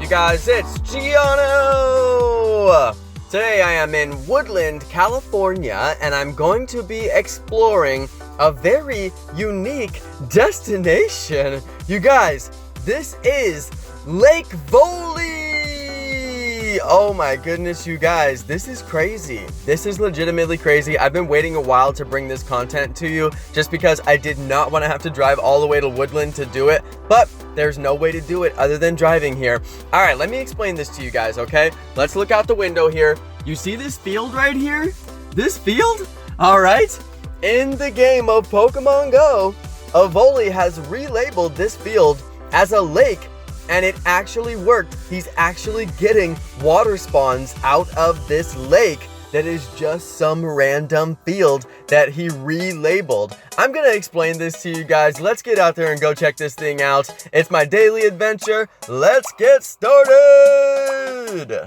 you guys? It's Jonno! Today I am in Woodland, California, and I'm going to be exploring a very unique destination. You guys, this is Lake Voli! Oh my goodness, you guys, this is crazy. This is legitimately crazy. I've been waiting a while to bring this content to you just because I did not want to have to drive all the way to Woodland to do it, but there's no way to do it other than driving here. All right, let me explain this to you guys, okay? Let's look out the window here. You see this field right here? This field? All right. In the game of Pokemon Go, Evoli has relabeled this field as a lake, and it actually worked. He's actually getting water spawns out of this lake that is just some random field that he relabeled. I'm gonna explain this to you guys. Let's get out there and go check this thing out. It's my daily adventure. Let's get started.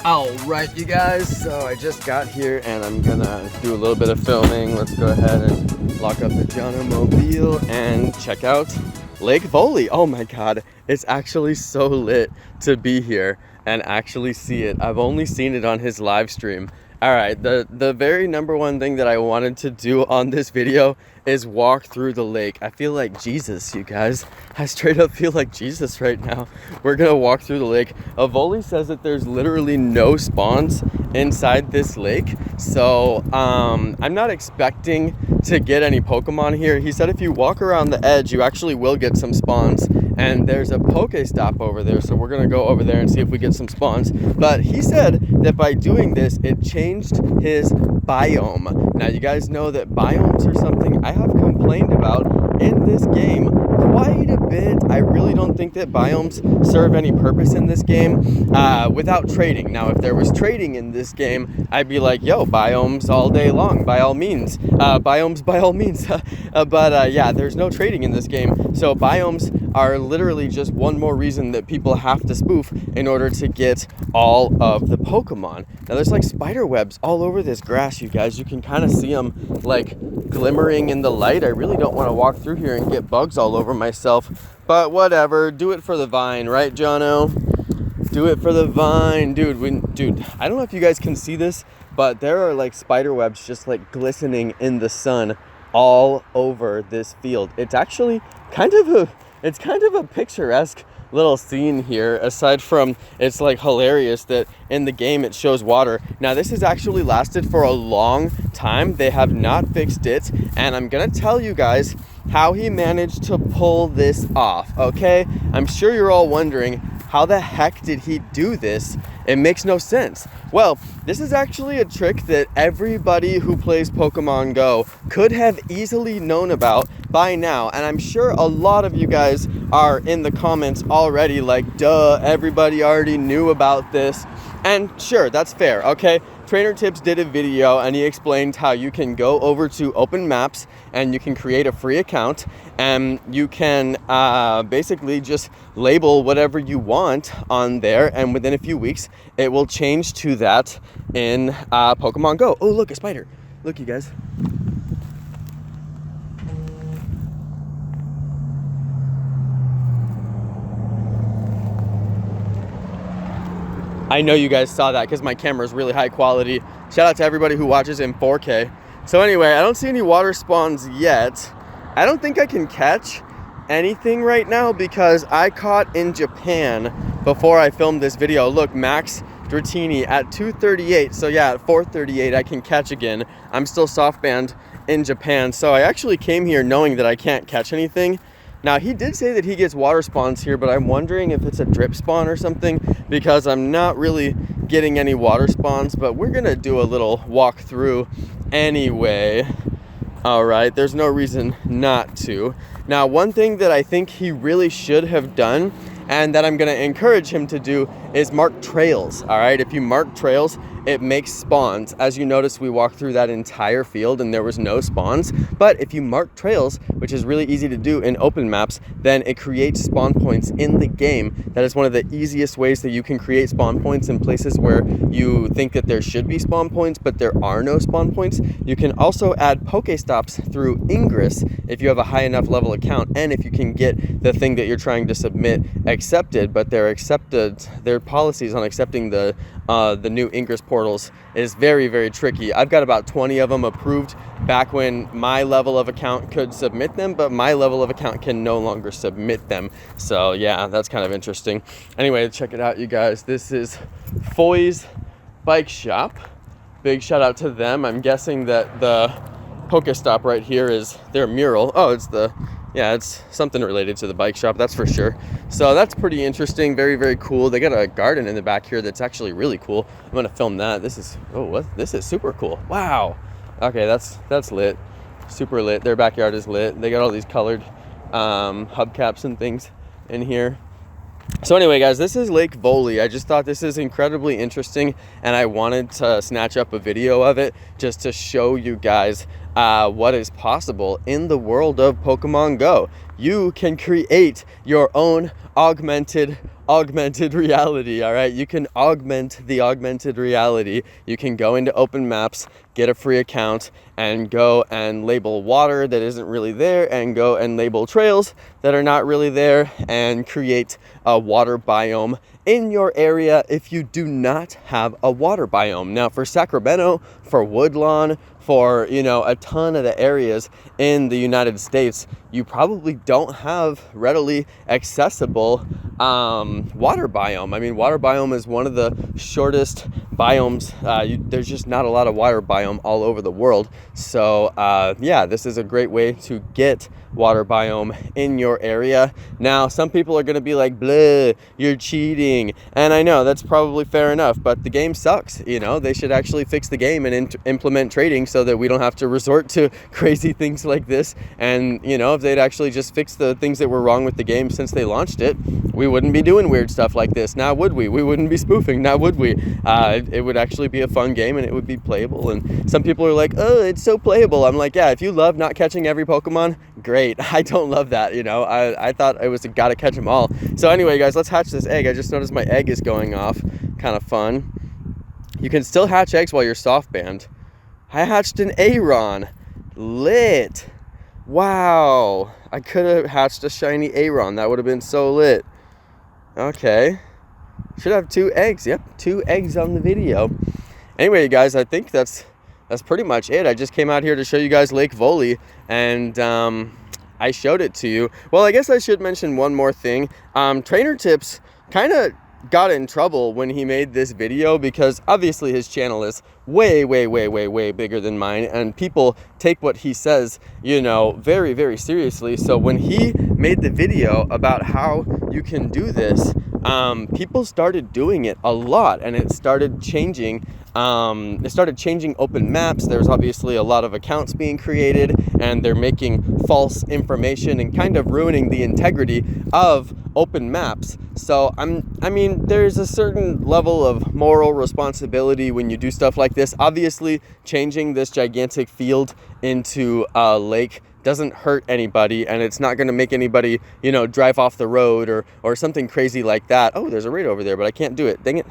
Alright, you guys, so I just got here and I'm gonna do a little bit of filming. Let's go ahead and lock up the Jonno mobile and check out Lake Voli. Oh my god, it's actually so lit to be here and actually see it. I've only seen it on his live stream. Alright, the very number one thing that I wanted to do on this video is walk through the lake. I feel like Jesus, you guys. I straight up feel like Jesus right now. We're gonna walk through the lake. Evoli says that there's literally no spawns inside this lake. So, I'm not expecting to get any Pokemon here. He said if you walk around the edge, you actually will get some spawns. And there's a Pokestop over there, so we're gonna go over there and see if we get some spawns. But he said that by doing this, it changed his biome. Now, you guys know that biomes are something I have complained about in this game quite a bit. I really don't think that biomes serve any purpose in this game without trading. Now, if there was trading in this game, I'd be like, yo, biomes all day long, by all means. Biomes by all means. But yeah, there's no trading in this game. So biomes are literally just one more reason that people have to spoof in order to get all of the Pokemon. Now, there's like spider webs all over this grass, you guys. You can kind of see them like glimmering in the light. I really don't want to walk through here and get bugs all over myself, but whatever. Do it for the vine, right, Jonno? Do it for the vine. Dude, I don't know if you guys can see this, but there are like spider webs just like glistening in the sun all over this field. It's actually kind of a picturesque little scene here, aside from it's like hilarious that in the game it shows water. Now, this has actually lasted for a long time. They have not fixed it, and I'm gonna tell you guys how he managed to pull this off, okay? I'm sure you're all wondering, how the heck did he do this? It makes no sense. Well, this is actually a trick that everybody who plays Pokemon Go could have easily known about by now, and I'm sure a lot of you guys are in the comments already like, duh, everybody already knew about this. And sure, that's fair, okay? Trainer Tips did a video and he explained how you can go over to Open Maps and you can create a free account and you can basically just label whatever you want on there, and within a few weeks it will change to that in Pokemon Go. Oh, look, a spider. Look, you guys. I know you guys saw that because my camera is really high quality. Shout out to everybody who watches in 4K. So anyway, I don't see any water spawns yet. I don't think I can catch anything right now because I caught in Japan before I filmed this video. Look, Max Dratini at 2:38. So yeah, at 4:38 I can catch again. I'm still soft banned in Japan. So I actually came here knowing that I can't catch anything. Now he did say that he gets water spawns here, but I'm wondering if it's a drip spawn or something because I'm not really getting any water spawns, but we're gonna do a little walk through anyway. All right, there's no reason not to. Now, one thing that I think he really should have done and that I'm gonna encourage him to do is mark trails, all right? If you mark trails, it makes spawns. As you notice, we walked through that entire field and there was no spawns. But if you mark trails, which is really easy to do in open maps, then it creates spawn points in the game. That is one of the easiest ways that you can create spawn points in places where you think that there should be spawn points, but there are no spawn points. You can also add Pokestops through Ingress if you have a high enough level account, and if you can get the thing that you're trying to submit accepted, but their policies on accepting the new Ingress portals is very, very tricky. I've got about 20 of them approved back when my level of account could submit them, but my level of account can no longer submit them. So yeah, that's kind of interesting. Anyway, check it out, you guys. This is Foy's Bike Shop. Big shout out to them. I'm guessing that the Pokestop right here is their mural. Oh, it's something related to the bike shop, that's for sure. So that's pretty interesting, very, very cool. They got a garden in the back here that's actually really cool. I'm gonna film that. This is super cool. Wow. Okay, that's lit, super lit. Their backyard is lit. They got all these colored hubcaps and things in here. So anyway, guys, this is Lake Voli. I just thought this is incredibly interesting, and I wanted to snatch up a video of it just to show you guys what is possible in the world of Pokemon Go. You can create your own augmented reality, all right? You can augment the augmented reality. You can go into open maps, get a free account, and go and label water that isn't really there, and go and label trails that are not really there, and create a water biome in your area if you do not have a water biome. Now, for Sacramento, for Woodlawn, for, you know, a ton of the areas in the United States, you probably don't have readily accessible water biome. I mean, water biome is one of the shortest biomes. There's just not a lot of water biome all over the world. So yeah, this is a great way to get water biome in your area. Now, some people are going to be like, bleh, you're cheating. And I know that's probably fair enough, but the game sucks. You know, they should actually fix the game and implement trading so that we don't have to resort to crazy things like this. And, you know, if they'd actually just fix the things that were wrong with the game since they launched it, we wouldn't be doing weird stuff like this. Now, would we? We wouldn't be spoofing. Now, would we? It would actually be a fun game and it would be playable. And some people are like, oh, it's so playable. I'm like, yeah, if you love not catching every Pokemon, great. I don't love that, you know. I thought it was a gotta catch them all. So anyway, guys, let's hatch this egg. I just noticed my egg is going off. Kind of fun. You can still hatch eggs while you're soft banned. I hatched an Aron. Lit. Wow. I could have hatched a shiny Aron. That would have been so lit. Okay. Should have 2 eggs. Yep, 2 eggs on the video. Anyway, guys, I think that's pretty much it. I just came out here to show you guys Lake Voli, and I showed it to you. Well, I guess I should mention one more thing. Trainer Tips kind of got in trouble when he made this video because obviously his channel is way bigger than mine, and people take what he says, you know, very, very seriously. So when he made the video about how you can do this, people started doing it a lot, and it started changing. It started changing open maps. There's obviously a lot of accounts being created, and they're making false information and kind of ruining the integrity of open maps. So I mean, there's a certain level of moral responsibility when you do stuff like this. Obviously, changing this gigantic field into a lake doesn't hurt anybody, and it's not going to make anybody, you know, drive off the road or something crazy like that. Oh, there's a raid over there, but I can't do it. Dang it.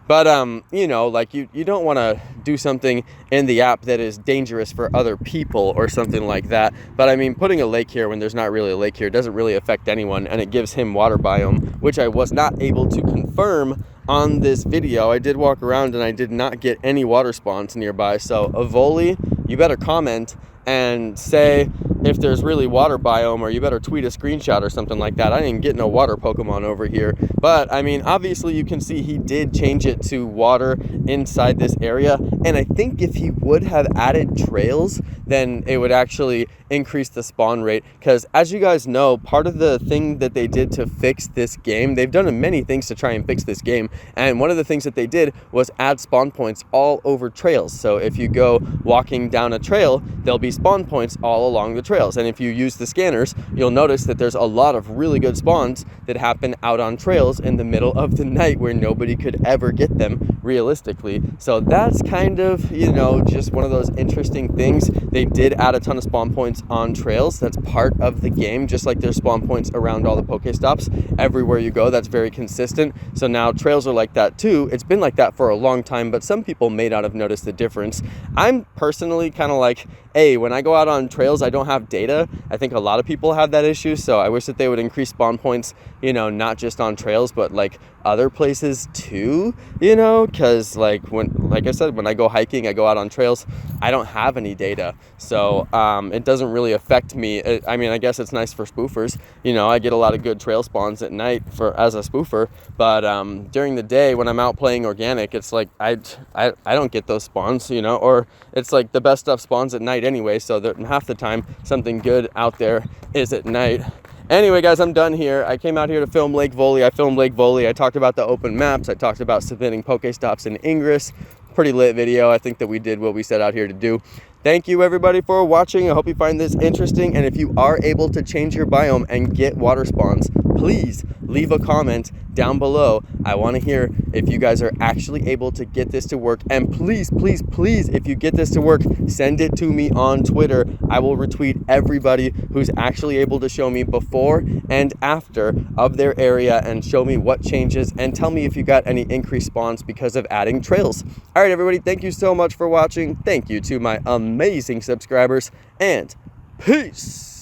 But, you know, like you don't want to do something in the app that is dangerous for other people or something like that. But I mean, putting a lake here when there's not really a lake here doesn't really affect anyone, and it gives him water biome, which I was not able to confirm on this video. I did walk around and I did not get any water spawns nearby. So Avoli, you better comment and say if there's really water biome, or you better tweet a screenshot or something like that. I didn't get no water Pokemon over here, but I mean, obviously you can see he did change it to water inside this area, and I think if he would have added trails, then it would actually increase the spawn rate, because as you guys know, part of the thing that they did to fix this game, they've done many things to try and fix this game, and one of the things that they did was add spawn points all over trails. So if you go walking down a trail, there'll be spawn points all along the trails, and if you use the scanners, you'll notice that there's a lot of really good spawns that happen out on trails in the middle of the night where nobody could ever get them realistically. So that's kind of, you know, just one of those interesting things. They did add a ton of spawn points on trails. That's part of the game, just like there's spawn points around all the Pokestops. Everywhere you go, that's very consistent. So now trails are like that too. It's been like that for a long time, but some people may not have noticed the difference. I'm personally kind of like, hey, when I go out on trails, I don't have data. I think a lot of people have that issue, so I wish that they would increase spawn points, you know, not just on trails, but like other places too, you know, because like I said, when I go hiking, I go out on trails, I don't have any data, so it doesn't really affect me. I mean, I guess it's nice for spoofers, you know, I get a lot of good trail spawns at night as a spoofer, but during the day when I'm out playing organic, it's like I don't get those spawns, you know, or it's like the best stuff spawns at night anyway, so that half the time something good out there is at night. Anyway, guys, I'm done here. I came out here to film Lake Voli. I filmed Lake Voli. I talked about the open maps. I talked about submitting Pokestops in Ingress. Pretty lit video. I think that we did what we set out here to do. Thank you, everybody, for watching. I hope you find this interesting. And if you are able to change your biome and get water spawns, please leave a comment down below. I want to hear if you guys are actually able to get this to work. And please, please, please, if you get this to work, send it to me on Twitter. I will retweet everybody who's actually able to show me before and after of their area and show me what changes, and tell me if you got any increased spawns because of adding trails. All right, everybody, thank you so much for watching. Thank you to my amazing subscribers, and peace.